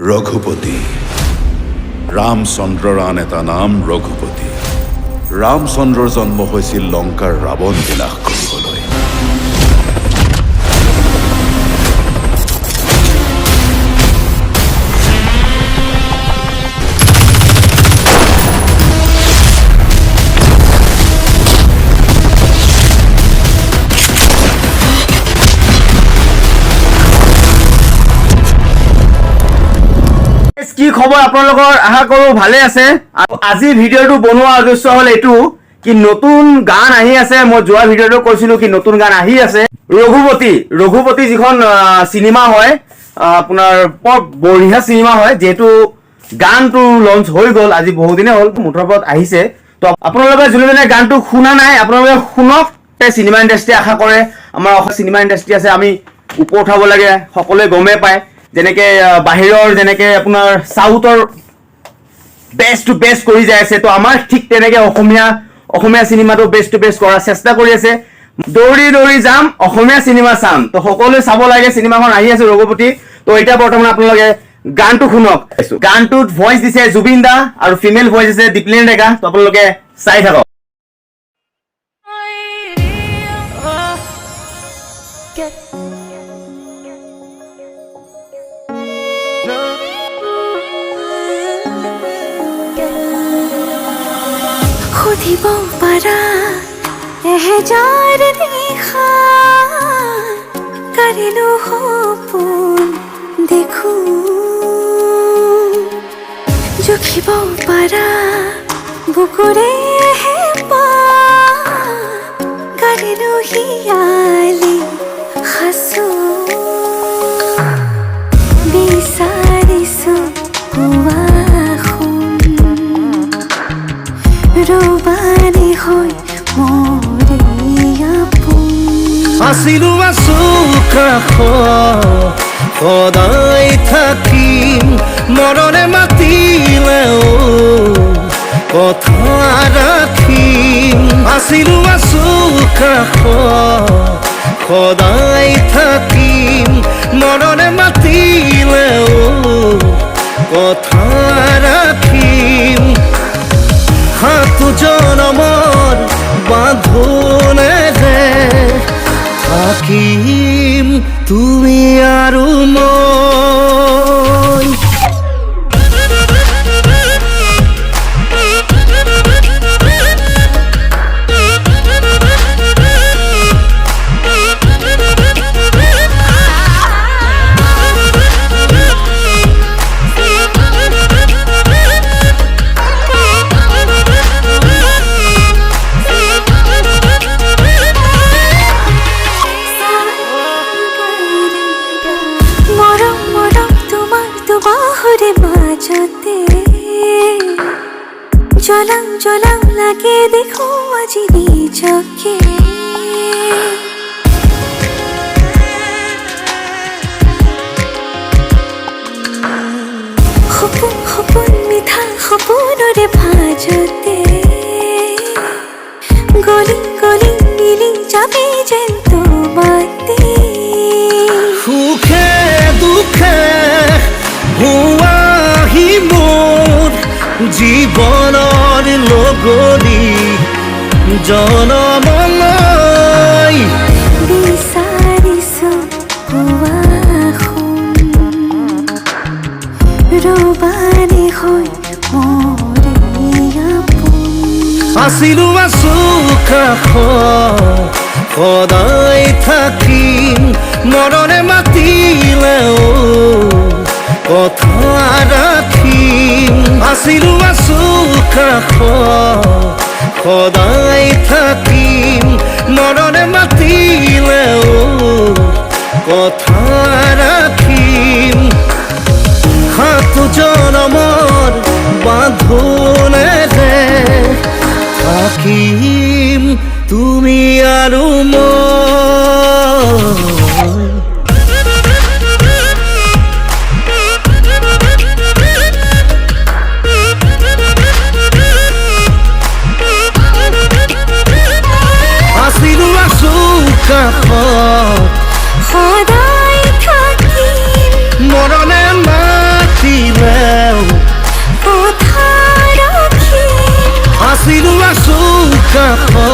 ৰঘুপতি ৰামচন্দ্ৰৰ আন এটা নাম ৰঘুপতি। ৰামচন্দ্ৰৰ জন্ম হৈছিল লংকাৰ ৰাৱণ বিনাশ কৰিবলৈ। কি খবৰ আপোনালোকৰ? আশা কৰো ভালে আছে। আজি ভিডিঅ'টো বনোৱা উদ্দেশ্য হ'ল এইটো কি নতুন গান আহি আছে। মই যোৱা ভিডিঅ'টো কৈছিলো কি নতুন গান আহি আছে। ৰঘুপতি যিখন চিনেমা হয়, আপোনাৰ বৰ বঢ়িয়া চিনেমা হয়। যিহেতু গানটো লঞ্চ হৈ গ'ল, আজি বহুদিনে হ'ল, মুঠৰ ওপৰত আহিছে। তো আপোনালোকে যোনে গানটো শুনা নাই আপোনালোকে শুনক। চিনেমা ইণ্ডাষ্ট্ৰী আশা কৰে, আমাৰ অসম চিনেমা ইণ্ডাষ্ট্ৰী আছে, আমি ওপৰ উঠাব লাগে, সকলোৱে গমেই পায়। যেনেকে বাহিৰৰ যেনেকে আপোনাৰ সাউথৰ বেষ্ট টু বেষ্ট কৰি যাই আছে, তো আমাৰ ঠিক তেনেকে অসমীয়া চিনেমাটো বেষ্ট টু বেষ্ট কৰাৰ চেষ্টা কৰি আছে। দৌৰি দৌৰি যাম, অসমীয়া চিনেমা চাম। তো সকলোৱে চাব লাগে, চিনেমাখন আহি আছে ৰঘুপতি। তো এতিয়া বৰ্তমান আপোনালোকে গানটো শুনক। গানটোত ভইচ দিছে জুবিন দা আৰু ফিমেল ভইচ দিছে দীপলিন ডেকা। তো আপোনালোকে চাই থাকক। খুদিব পাৰা এহেজাৰ নিশা কাৰিলো সপোন দেখো, জুখিব পাৰা বুকুৰে হেঁপাহ কাৰিলো হিয়ালি সাঁচো, বিচাৰিছো ৰবানী হৈ মৰে আপোন। আছিলো আছো কাষত সদায় থাকিম, মৰণে মাতিলেও কথা ৰাখিম। আছিলো আছো কাষত সদায় থাকিম, মৰণে মাতিলেও কথা ৰাখিম। সাতো জনমৰ বাঁধোনেৰে থাকিম তুমি আৰু মই। জ্বলাও লাগে দেখো আজি নিজকে, সপোন মিঠা সপোনৰে ভাজতে গলি গলি মিলি যাবে যেন তোমাতে। সুখে দুখে হুৱাহি মোৰ জীৱনৰ লগৰী জনমলৈ। বিচাৰিছো ৰবানী হৈ মৰে আপোন। আছিলো আছো কাষত সদায় থাকিম, মৰণে মাতিলেও কথা ৰাখিম। আছিলো আছো কাষত সদায় থাকিম, মৰণে মাতিলেও কথা ৰাখিম। সাতো জনমৰ বাঁধোনেৰে থাকিম তুমি আৰু মই। আছিলো আছো কাষত সদায় থাকিম, মৰণে মাতি আছিলো কাষত